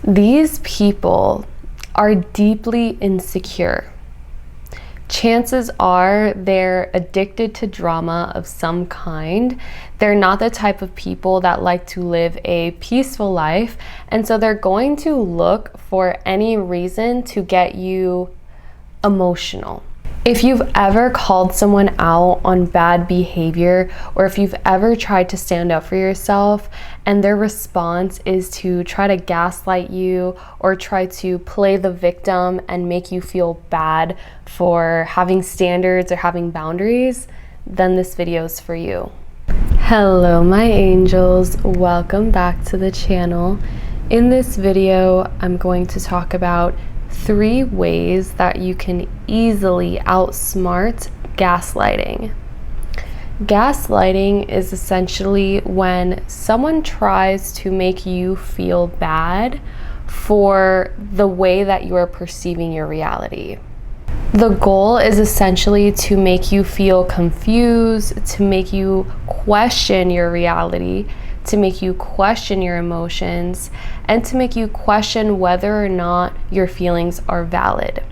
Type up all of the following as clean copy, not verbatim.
These people are deeply insecure. Chances are they're addicted to drama of some kind. They're not the type of people that like to live a peaceful life, and so they're going to look for any reason to get you emotional. If you've ever called someone out on bad behavior, or if you've ever tried to stand up for yourself and their response is to try to gaslight you or try to play the victim and make you feel bad for having standards or having boundaries, then this video is for you. Hello, my angels. Welcome back to the channel. In this video, I'm going to talk about 3 ways that you can easily outsmart gaslighting. Gaslighting is essentially when someone tries to make you feel bad for the way that you are perceiving your reality. The goal is essentially to make you feel confused, to make you question your reality, to make you question your emotions, and to make you question whether or not your feelings are valid.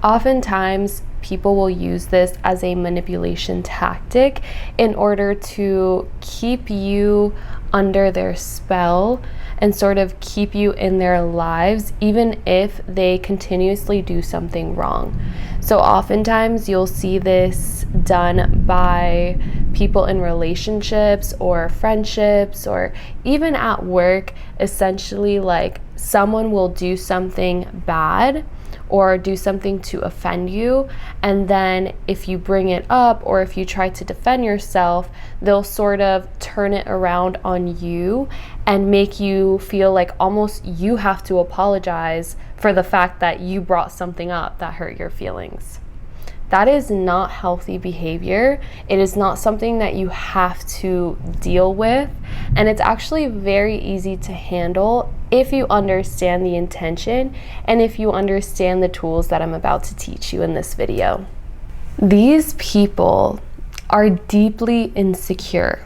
Oftentimes, people will use this as a manipulation tactic in order to keep you under their spell and sort of keep you in their lives, even if they continuously do something wrong. So oftentimes you'll see this done by people in relationships or friendships or even at work. Essentially, like, someone will do something bad or do something to offend you, and then if you bring it up or if you try to defend yourself, they'll sort of turn it around on you and make you feel like almost you have to apologize for the fact that you brought something up that hurt your feelings. That is not healthy behavior. It is not something that you have to deal with, and it's actually very easy to handle if you understand the intention and if you understand the tools that I'm about to teach you in this video. These people are deeply insecure.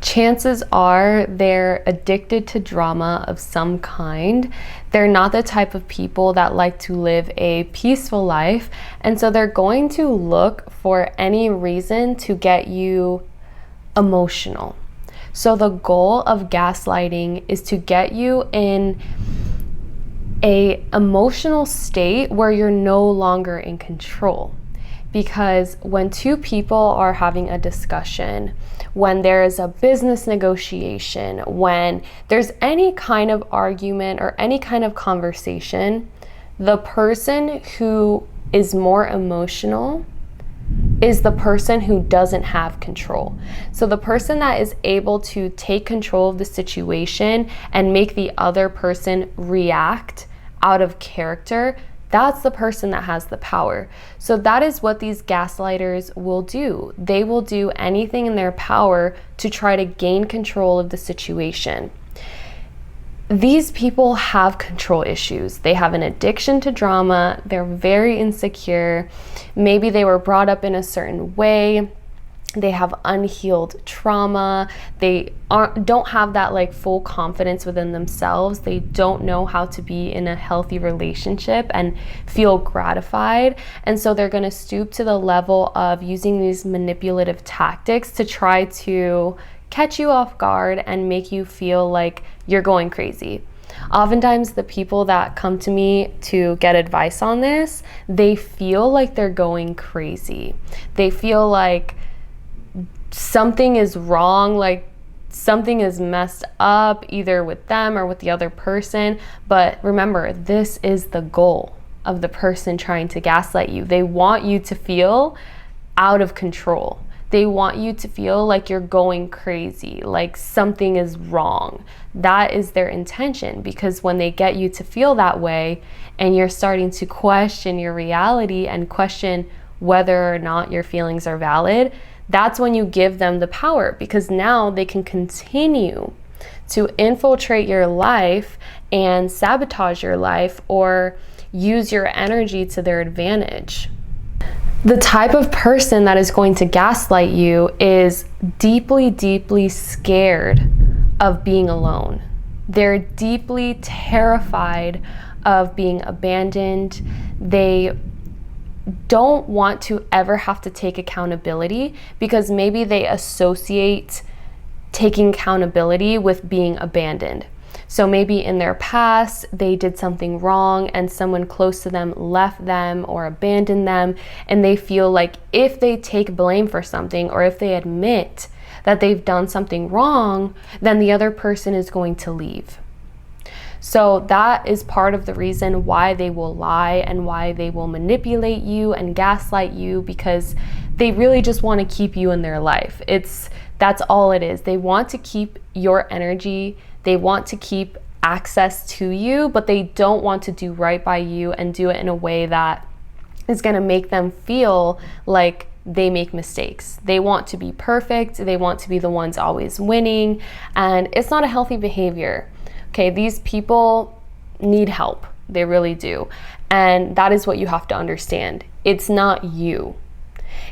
Chances are they're addicted to drama of some kind. They're not the type of people that like to live a peaceful life, and so they're going to look for any reason to get you emotional. So the goal of gaslighting is to get you in an emotional state where you're no longer in control. Because when 2 people are having a discussion, when there is a business negotiation, when there's any kind of argument or any kind of conversation, the person who is more emotional is the person who doesn't have control. So the person that is able to take control of the situation and make the other person react out of character, that's the person that has the power. So that is what these gaslighters will do. They will do anything in their power to try to gain control of the situation. These people have control issues. They have an addiction to drama. They're very insecure. Maybe they were brought up in a certain way. They have unhealed trauma. They don't have that like full confidence within themselves. They don't know how to be in a healthy relationship and feel gratified. And so they're going to stoop to the level of using these manipulative tactics to try to catch you off guard and make you feel like you're going crazy. Oftentimes the people that come to me to get advice on this, they feel like they're going crazy. They feel like something is wrong, like something is messed up either with them or with the other person. But remember, this is the goal of the person trying to gaslight you. They want you to feel out of control. They want you to feel like you're going crazy, like something is wrong. That is their intention, because when they get you to feel that way and you're starting to question your reality and question whether or not your feelings are valid, that's when you give them the power, because now they can continue to infiltrate your life and sabotage your life or use your energy to their advantage. The type of person that is going to gaslight you is deeply, deeply scared of being alone, They're deeply terrified of being abandoned. They don't want to ever have to take accountability because maybe they associate taking accountability with being abandoned. So maybe in their past, they did something wrong and someone close to them left them or abandoned them, and they feel like if they take blame for something or if they admit that they've done something wrong, then the other person is going to leave. So that is part of the reason why they will lie and why they will manipulate you and gaslight you, because they really just want to keep you in their life. That's all it is. They want to keep your energy. They want to keep access to you, but they don't want to do right by you and do it in a way that is going to make them feel like they make mistakes. They want to be perfect. They want to be the ones always winning, and it's not a healthy behavior. Okay, these people need help. They really do. And that is what you have to understand. It's not you.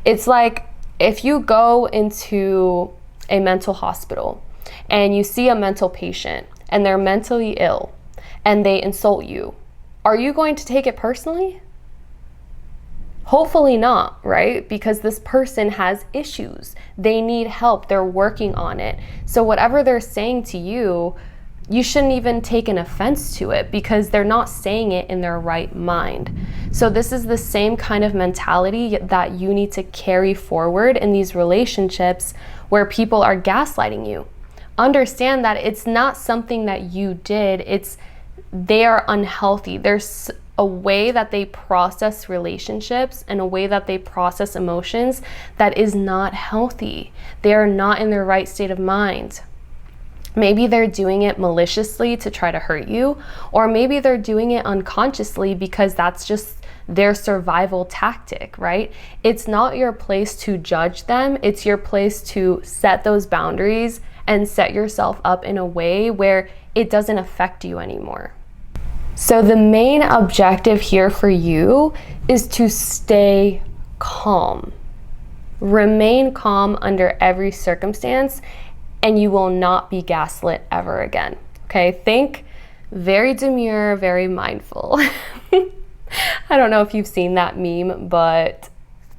It's like if you go into a mental hospital and you see a mental patient and they're mentally ill and they insult you, are you going to take it personally? Hopefully not, right? Because this person has issues. They need help. They're working on it. So whatever they're saying to you, you shouldn't even take an offense to it because they're not saying it in their right mind. So this is the same kind of mentality that you need to carry forward in these relationships where people are gaslighting you. Understand that it's not something that you did. They are unhealthy. There's a way that they process relationships and a way that they process emotions that is not healthy. They are not in their right state of mind. Maybe they're doing it maliciously to try to hurt you, or maybe they're doing it unconsciously because that's just their survival tactic, right? It's not your place to judge them. It's your place to set those boundaries and set yourself up in a way where it doesn't affect you anymore. So the main objective here for you is to stay calm. Remain calm under every circumstance, and you will not be gaslit ever again. Okay, think very demure, very mindful. I don't know if you've seen that meme, but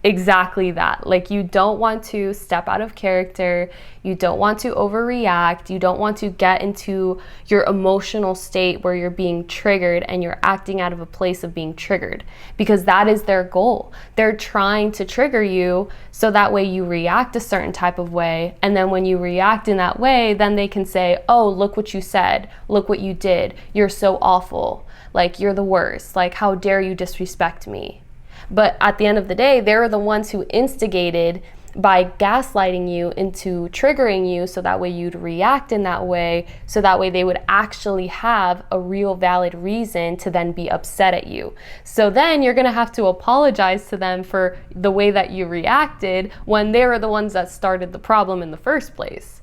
exactly that. Like, you don't want to step out of character. You don't want to overreact. You don't want to get into your emotional state where you're being triggered and you're acting out of a place of being triggered, because that is their goal. They're trying to trigger you so that way you react a certain type of way. And then when you react in that way, then they can say, oh, look what you said. Look what you did. You're so awful. Like, you're the worst. Like, how dare you disrespect me? But at the end of the day, they're the ones who instigated by gaslighting you into triggering you so that way you'd react in that way, so that way they would actually have a real valid reason to then be upset at you. So then you're gonna have to apologize to them for the way that you reacted when they were the ones that started the problem in the first place.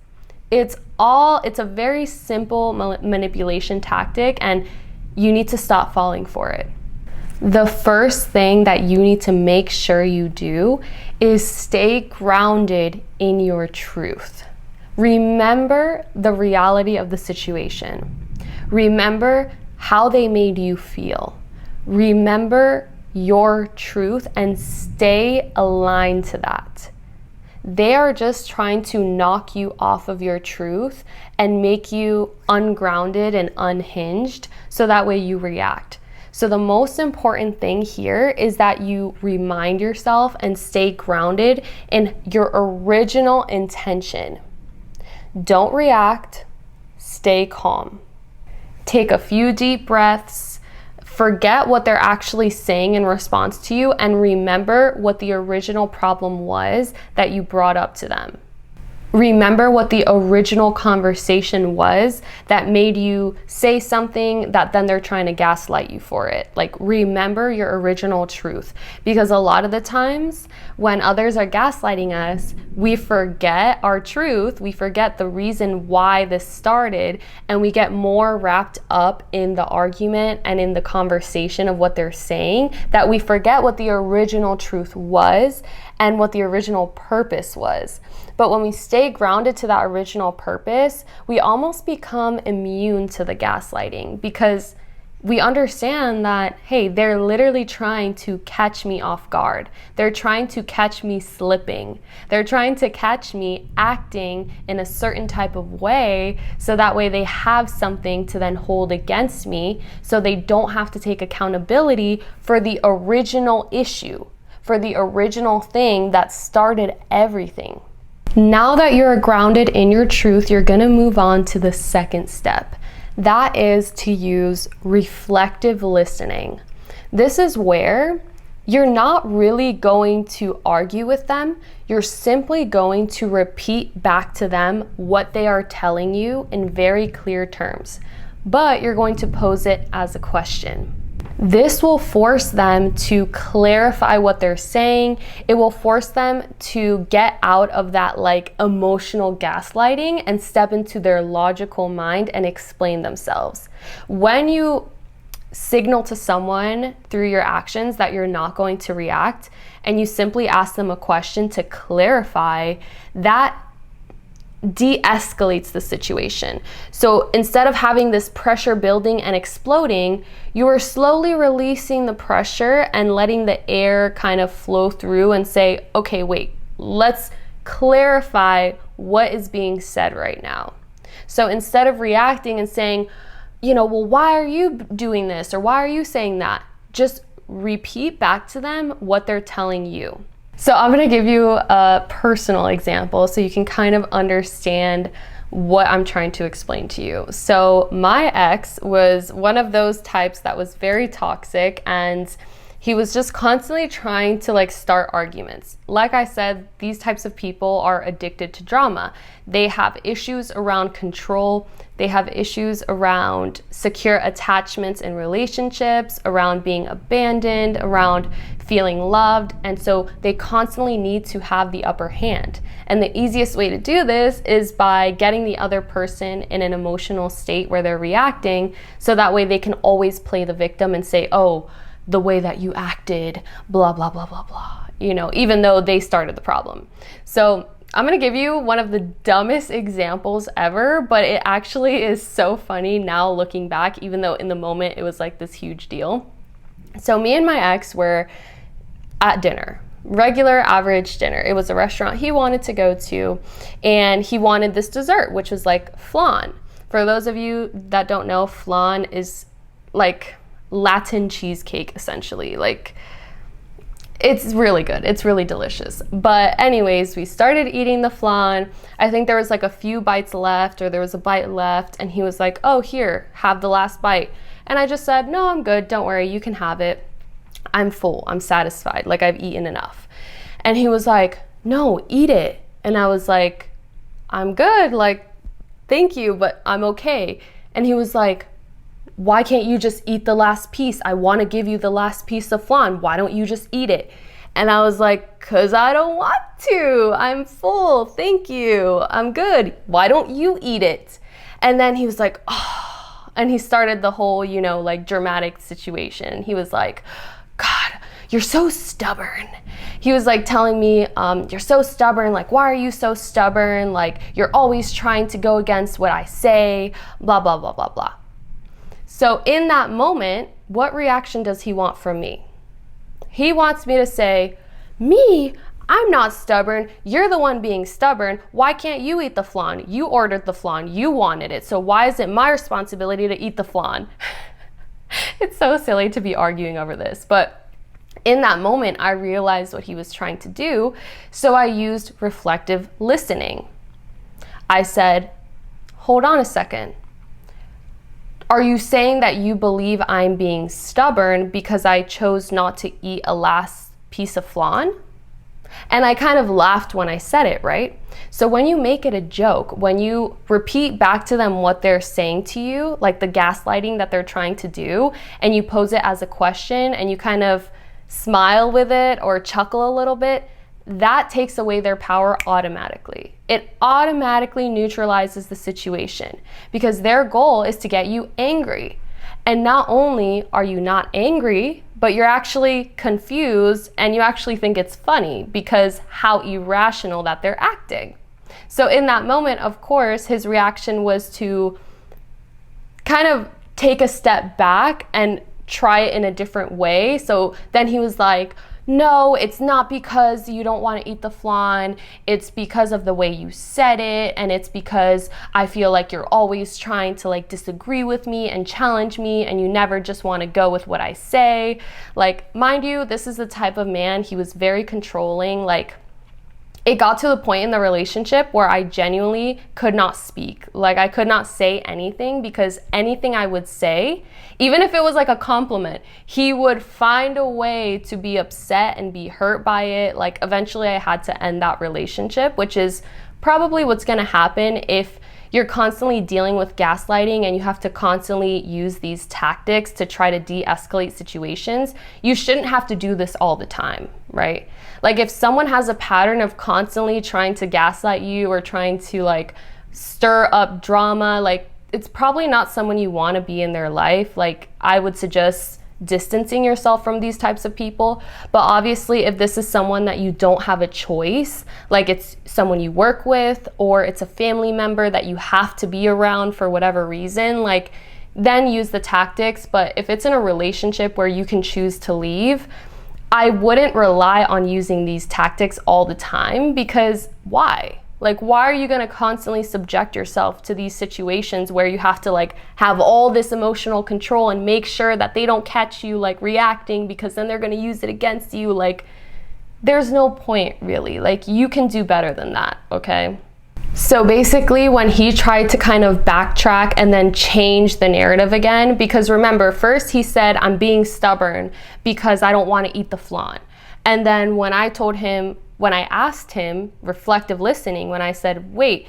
It's a very simple manipulation tactic, and you need to stop falling for it. The first thing that you need to make sure you do is stay grounded in your truth. Remember the reality of the situation. Remember how they made you feel. Remember your truth and stay aligned to that. They are just trying to knock you off of your truth and make you ungrounded and unhinged so that way you react. So the most important thing here is that you remind yourself and stay grounded in your original intention. Don't react, stay calm. Take a few deep breaths, forget what they're actually saying in response to you, and remember what the original problem was that you brought up to them. Remember what the original conversation was that made you say something that then they're trying to gaslight you for it. Like, remember your original truth, because a lot of the times when others are gaslighting us, we forget our truth, we forget the reason why this started, and we get more wrapped up in the argument and in the conversation of what they're saying that we forget what the original truth was and what the original purpose was. But when we stay stay grounded to that original purpose, we almost become immune to the gaslighting because we understand that, hey, they're literally trying to catch me off guard. They're trying to catch me slipping. They're trying to catch me acting in a certain type of way so that way they have something to then hold against me so they don't have to take accountability for the original issue, for the original thing that started everything. Now that you're grounded in your truth, you're gonna move on to the second step. That is to use reflective listening. This is where you're not really going to argue with them. You're simply going to repeat back to them what they are telling you in very clear terms, but you're going to pose it as a question. This will force them to clarify what they're saying. It will force them to get out of that like emotional gaslighting and step into their logical mind and explain themselves. When you signal to someone through your actions that you're not going to react and you simply ask them a question to clarify, that de-escalates the situation. So instead of having this pressure building and exploding, you are slowly releasing the pressure and letting the air kind of flow through and say, okay, wait, let's clarify what is being said right now. So instead of reacting and saying, well, why are you doing this? Or why are you saying that? Just repeat back to them what they're telling you. So I'm going to give you a personal example so you can kind of understand what I'm trying to explain to you. So my ex was one of those types that was very toxic, and he was just constantly trying to like start arguments. Like I said, these types of people are addicted to drama. They have issues around control. They have issues around secure attachments in relationships, around being abandoned, around feeling loved. And so they constantly need to have the upper hand. And the easiest way to do this is by getting the other person in an emotional state where they're reacting, so that way they can always play the victim and say, oh, the way that you acted, blah, blah, blah, blah, blah, even though they started the problem. So I'm gonna give you one of the dumbest examples ever, but it actually is so funny now looking back, even though in the moment it was like this huge deal. So me and my ex were at dinner, regular average dinner. It was a restaurant he wanted to go to, and he wanted this dessert, which was like flan. For those of you that don't know, flan is like Latin cheesecake, essentially. Like, it's really good. It's really delicious. But anyways, we started eating the flan. I think there was like a few bites left, or there was a bite left, and he was like, oh, here, have the last bite. And I just said, no, I'm good. Don't worry. You can have it. I'm full. I'm satisfied. Like, I've eaten enough. And he was like, no, eat it. And I was like, I'm good. Like, thank you, but I'm okay. And he was like, why can't you just eat the last piece? I want to give you the last piece of flan. Why don't you just eat it? And I was like, cause I don't want to. I'm full. Thank you. I'm good. Why don't you eat it? And then he was like, oh, and he started the whole, like dramatic situation. He was like, God, you're so stubborn. He was like telling me, you're so stubborn. Like, why are you so stubborn? Like, you're always trying to go against what I say, blah, blah, blah, blah, blah. So in that moment, what reaction does he want from me? He wants me to say, me? I'm not stubborn. You're the one being stubborn. Why can't you eat the flan? You ordered the flan. You wanted it. So why is it my responsibility to eat the flan? It's so silly to be arguing over this. But in that moment, I realized what he was trying to do. So I used reflective listening. I said, hold on a second. Are you saying that you believe I'm being stubborn because I chose not to eat a last piece of flan? And I kind of laughed when I said it, right? So when you make it a joke, when you repeat back to them what they're saying to you, like the gaslighting that they're trying to do, and you pose it as a question and you kind of smile with it or chuckle a little bit, that takes away their power automatically. It automatically neutralizes the situation because their goal is to get you angry. And not only are you not angry, but you're actually confused and you actually think it's funny because how irrational that they're acting. So in that moment, of course, his reaction was to kind of take a step back and try it in a different way. So then he was like, no, it's not because you don't want to eat the flan. It's because of the way you said it. And it's because I feel like you're always trying to like disagree with me and challenge me, and you never just want to go with what I say. Like, mind you, this is the type of man, he was very controlling. Like, it got to the point in the relationship where I genuinely could not speak. Like, I could not say anything, because anything I would say, even if it was like a compliment, he would find a way to be upset and be hurt by it. Like, eventually I had to end that relationship, which is probably what's gonna happen if you're constantly dealing with gaslighting and you have to constantly use these tactics to try to de-escalate situations. You shouldn't have to do this all the time, right? Like, if someone has a pattern of constantly trying to gaslight you or trying to like stir up drama, like, it's probably not someone you want to be in their life. Like, I would suggest distancing yourself from these types of people. But obviously, if this is someone that you don't have a choice, like it's someone you work with or it's a family member that you have to be around for whatever reason, like, then use the tactics. But if it's in a relationship where you can choose to leave, I wouldn't rely on using these tactics all the time, because why? Like, why are you going to constantly subject yourself to these situations where you have to like have all this emotional control and make sure that they don't catch you like reacting, because then they're going to use it against you? Like, there's no point really. Like, you can do better than that, okay? So basically, when he tried to kind of backtrack and then change the narrative again, because remember, first he said, I'm being stubborn because I don't want to eat the flan. And then when I asked him, reflective listening, when I said, wait,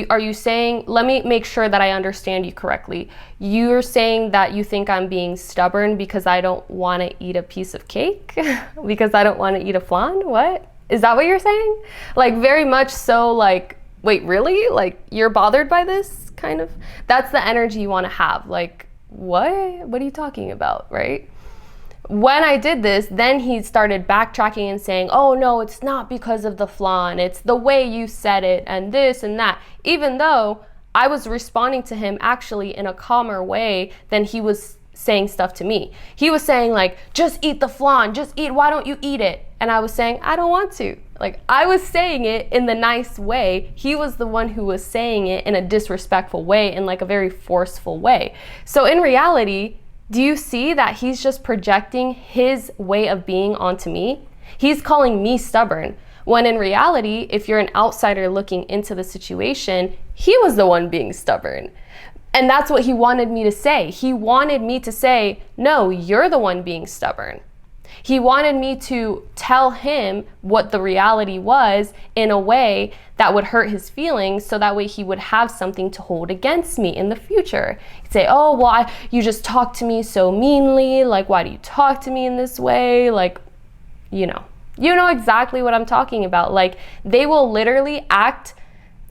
are you saying, let me make sure that I understand you correctly. You're saying that you think I'm being stubborn because I don't want to eat a piece of cake? Because I don't want to eat a flan? What? Is that what you're saying? Like, very much so, like, wait, really? Like, you're bothered by this, kind of? That's the energy you want to have. Like, what? What are you talking about, right? When I did this, then he started backtracking and saying, oh no, it's not because of the flan, it's the way you said it and this and that, even though I was responding to him actually in a calmer way than he was saying stuff to me. He was saying like, just eat the flan, just eat, why don't you eat it? And I was saying, I don't want to. Like, I was saying it in the nice way. He was the one who was saying it in a disrespectful way, in like a very forceful way. So in reality, do you see that he's just projecting his way of being onto me? He's calling me stubborn, when in reality, if you're an outsider looking into the situation, he was the one being stubborn. And that's what he wanted me to say. He wanted me to say, no, you're the one being stubborn. He wanted me to tell him what the reality was in a way that would hurt his feelings, so that way he would have something to hold against me in the future. He'd say, oh, well, you just talk to me so meanly. Like, why do you talk to me in this way? Like, you know exactly what I'm talking about. Like, they will literally act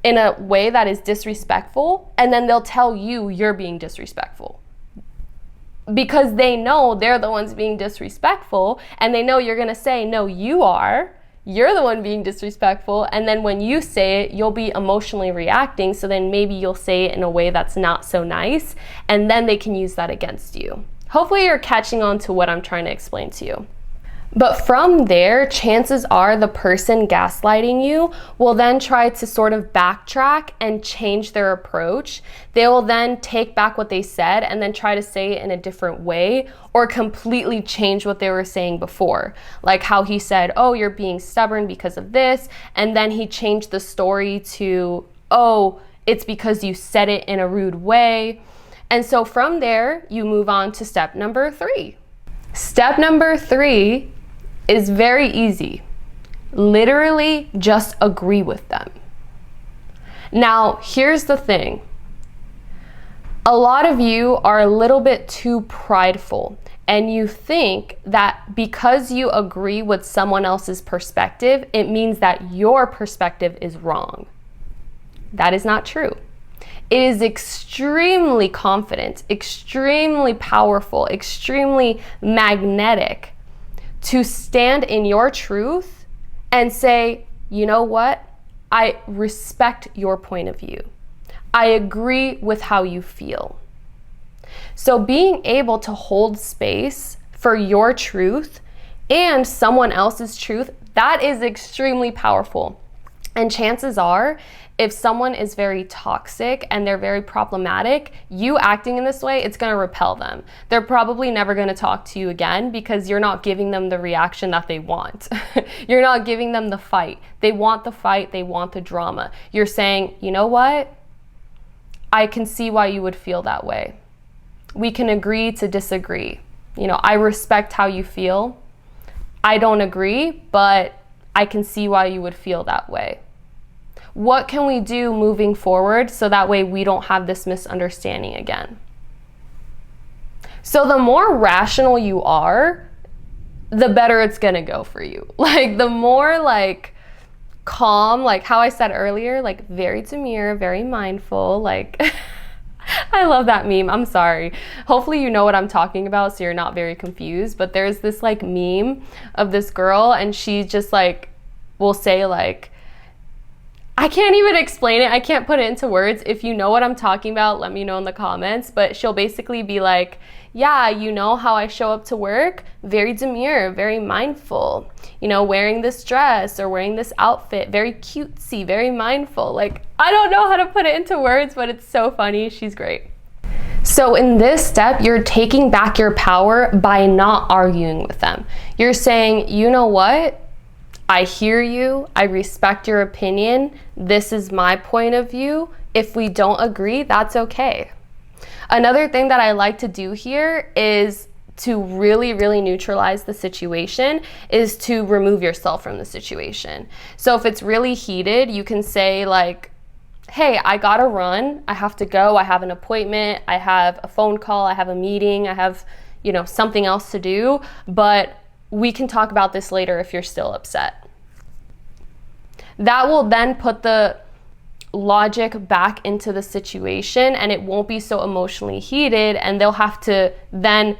in a way that is disrespectful, and then they'll tell you you're being disrespectful, because they know they're the ones being disrespectful, and they know you're gonna say, no, you're the one being disrespectful. And then when you say it, you'll be emotionally reacting, so then maybe you'll say it in a way that's not so nice, and then they can use that against you. Hopefully you're catching on to what I'm trying to explain to you. But from there, chances are the person gaslighting you will then try to sort of backtrack and change their approach. They will then take back what they said and then try to say it in a different way, or completely change what they were saying before. Like how he said, oh, you're being stubborn because of this. And then he changed the story to, oh, it's because you said it in a rude way. And so from there, you move on to step number 3. Step number 3 is very easy. Literally just agree with them. Now, here's the thing. A lot of you are a little bit too prideful, and you think that because you agree with someone else's perspective, it means that your perspective is wrong. That is not true. It is extremely confident, extremely powerful, extremely magnetic to stand in your truth and say, you know what? I respect your point of view. I agree with how you feel. So being able to hold space for your truth and someone else's truth, that is extremely powerful. And chances are, if someone is very toxic and they're very problematic, you acting in this way, it's going to repel them. They're probably never going to talk to you again because you're not giving them the reaction that they want. You're not giving them the fight. They want the fight. They want the drama. You're saying, you know what? I can see why you would feel that way. We can agree to disagree. I respect how you feel. I don't agree, but I can see why you would feel that way. What can we do moving forward so that way we don't have this misunderstanding again? So the more rational you are, the better it's gonna go for you. The more calm, how I said earlier, very demure, very mindful, I love that meme. I'm sorry. Hopefully you know what I'm talking about so you're not very confused. But there's this meme of this girl and she just will say I can't even explain it. I can't put it into words. If you know what I'm talking about, let me know in the comments. But she'll basically be like, yeah, you know how I show up to work? Very demure, very mindful. Wearing this dress or wearing this outfit, very cutesy, very mindful. I don't know how to put it into words, but it's so funny. She's great. So in this step, you're taking back your power by not arguing with them. You're saying, you know what? I hear you. I respect your opinion. This is my point of view. If we don't agree, that's okay. Another thing that I like to do here is to really, really neutralize the situation is to remove yourself from the situation. So if it's really heated, you can say hey, I gotta run. I have to go. I have an appointment. I have a phone call. I have a meeting. I have, something else to do. But we can talk about this later if you're still upset. That will then put the logic back into the situation and it won't be so emotionally heated, and they'll have to then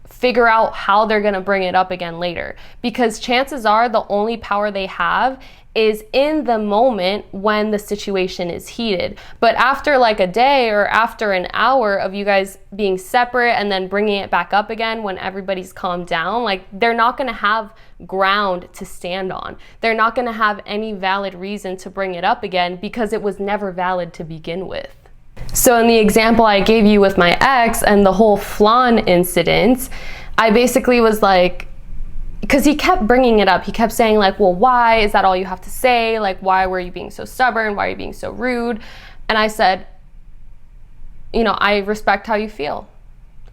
figure out how they're going to bring it up again later, because chances are the only power they have is in the moment when the situation is heated. But after a day or after an hour of you guys being separate and then bringing it back up again when everybody's calmed down, they're not going to have ground to stand on. They're not going to have any valid reason to bring it up again because it was never valid to begin with. So in the example I gave you with my ex and the whole flan incident, I basically was because he kept bringing it up. He kept saying well, why is that all you have to say? Why were you being so stubborn? Why are you being so rude? And I said, I respect how you feel.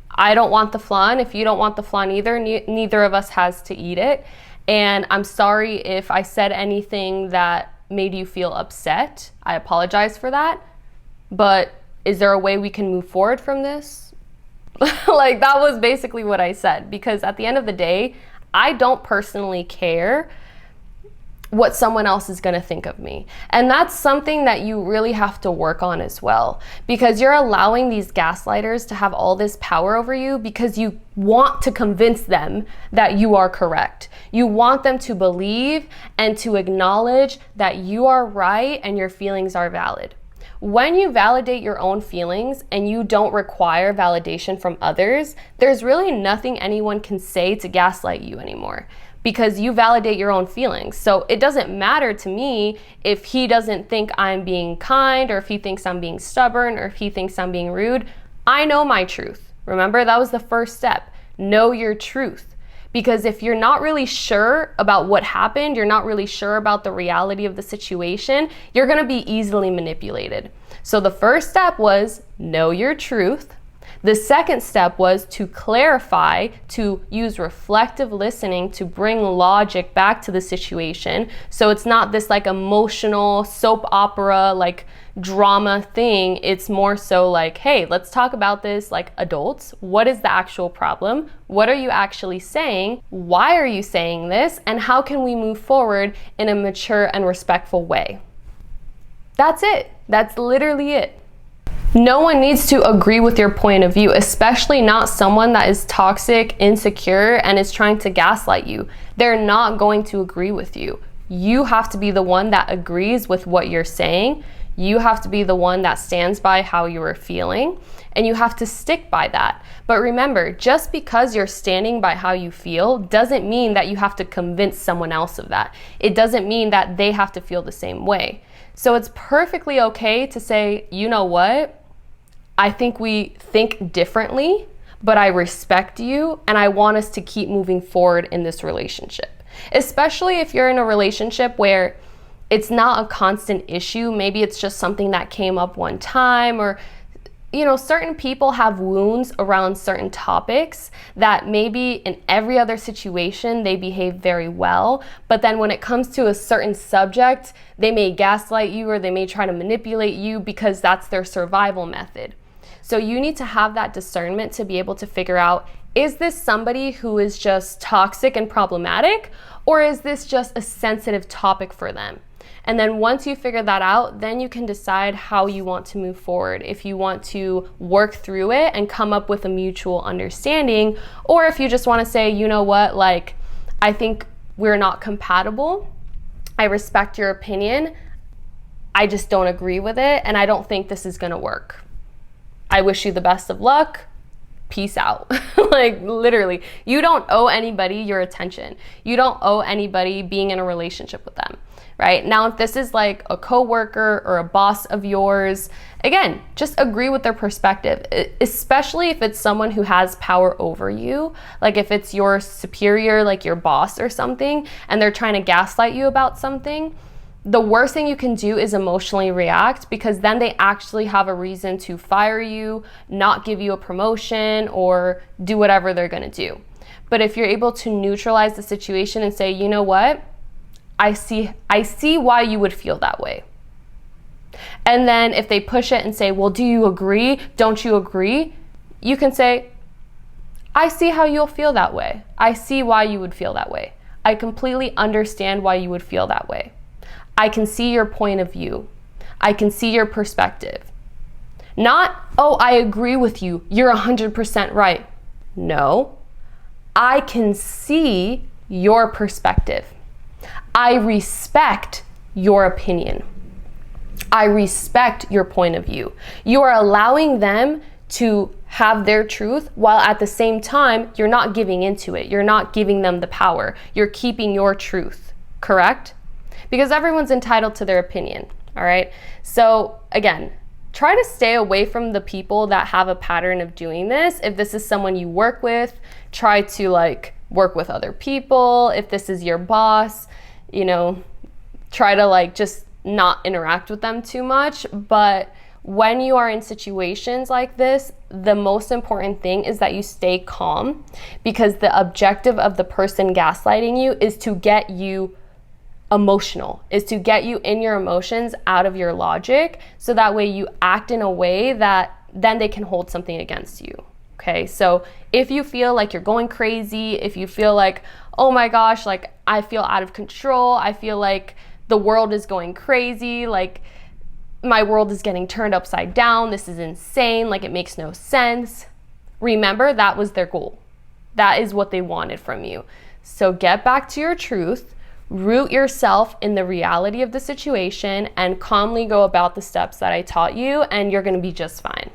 I don't want the flan. If you don't want the flan either, neither of us has to eat it. And I'm sorry if I said anything that made you feel upset. I apologize for that. But is there a way we can move forward from this? That was basically what I said, because at the end of the day, I don't personally care what someone else is going to think of me. And that's something that you really have to work on as well, because you're allowing these gaslighters to have all this power over you because you want to convince them that you are correct. You want them to believe and to acknowledge that you are right and your feelings are valid. When you validate your own feelings and you don't require validation from others, there's really nothing anyone can say to gaslight you anymore, because you validate your own feelings. So it doesn't matter to me if he doesn't think I'm being kind, or if he thinks I'm being stubborn, or if he thinks I'm being rude. I know my truth. Remember, that was the first step. Know your truth. Because if you're not really sure about what happened, you're not really sure about the reality of the situation, you're gonna be easily manipulated. So the first step was know your truth. The second step was to clarify, to use reflective listening to bring logic back to the situation. So it's not this emotional soap opera, drama thing. It's more so hey, let's talk about this like adults. What is the actual problem? What are you actually saying? Why are you saying this? And how can we move forward in a mature and respectful way? That's it. That's literally it. No one needs to agree with your point of view, especially not someone that is toxic, insecure, and is trying to gaslight you. They're not going to agree with you. You have to be the one that agrees with what you're saying. You have to be the one that stands by how you are feeling, and you have to stick by that. But remember, just because you're standing by how you feel doesn't mean that you have to convince someone else of that. It doesn't mean that they have to feel the same way. So it's perfectly okay to say, you know what? I think we think differently, but I respect you and I want us to keep moving forward in this relationship. Especially if you're in a relationship where it's not a constant issue. Maybe it's just something that came up one time, or certain people have wounds around certain topics that maybe in every other situation they behave very well, but then when it comes to a certain subject, they may gaslight you or they may try to manipulate you because that's their survival method. So you need to have that discernment to be able to figure out, is this somebody who is just toxic and problematic, or is this just a sensitive topic for them? And then once you figure that out, then you can decide how you want to move forward. If you want to work through it and come up with a mutual understanding, or if you just want to say, you know what, like, I think we're not compatible. I respect your opinion. I just don't agree with it, and I don't think this is going to work. I wish you the best of luck. Peace out. Like, literally, you don't owe anybody your attention. You don't owe anybody being in a relationship with them. Right? Now, if this is like a coworker or a boss of yours, again, just agree with their perspective, especially if it's someone who has power over you. Like if it's your superior, like your boss or something, and they're trying to gaslight you about something, the worst thing you can do is emotionally react, because then they actually have a reason to fire you, not give you a promotion, or do whatever they're going to do. But if you're able to neutralize the situation and say, you know what? I see why you would feel that way. And then if they push it and say, well, do you agree? Don't you agree? You can say, I see how you'll feel that way. I see why you would feel that way. I completely understand why you would feel that way. I can see your point of view. I can see your perspective. Not, oh, I agree with you. You're 100% right. No, I can see your perspective. I respect your opinion. I respect your point of view. You are allowing them to have their truth, while at the same time, you're not giving into it. You're not giving them the power. You're keeping your truth, correct? Because everyone's entitled to their opinion, all right? So again, try to stay away from the people that have a pattern of doing this. If this is someone you work with, try to work with other people. If this is your boss, try to just not interact with them too much. But when you are in situations like this, the most important thing is that you stay calm, because the objective of the person gaslighting you is to get you emotional, is to get you in your emotions out of your logic, so that way you act in a way that then they can hold something against you. Okay, so if you feel like you're going crazy, if you feel like, oh my gosh, I feel out of control, I feel like the world is going crazy, my world is getting turned upside down, this is insane, it makes no sense. Remember, that was their goal. That is what they wanted from you. So get back to your truth, root yourself in the reality of the situation, and calmly go about the steps that I taught you, and you're going to be just fine.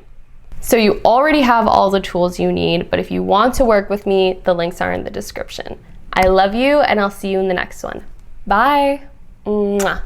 So you already have all the tools you need, but if you want to work with me, the links are in the description. I love you, and I'll see you in the next one. Bye. Mwah.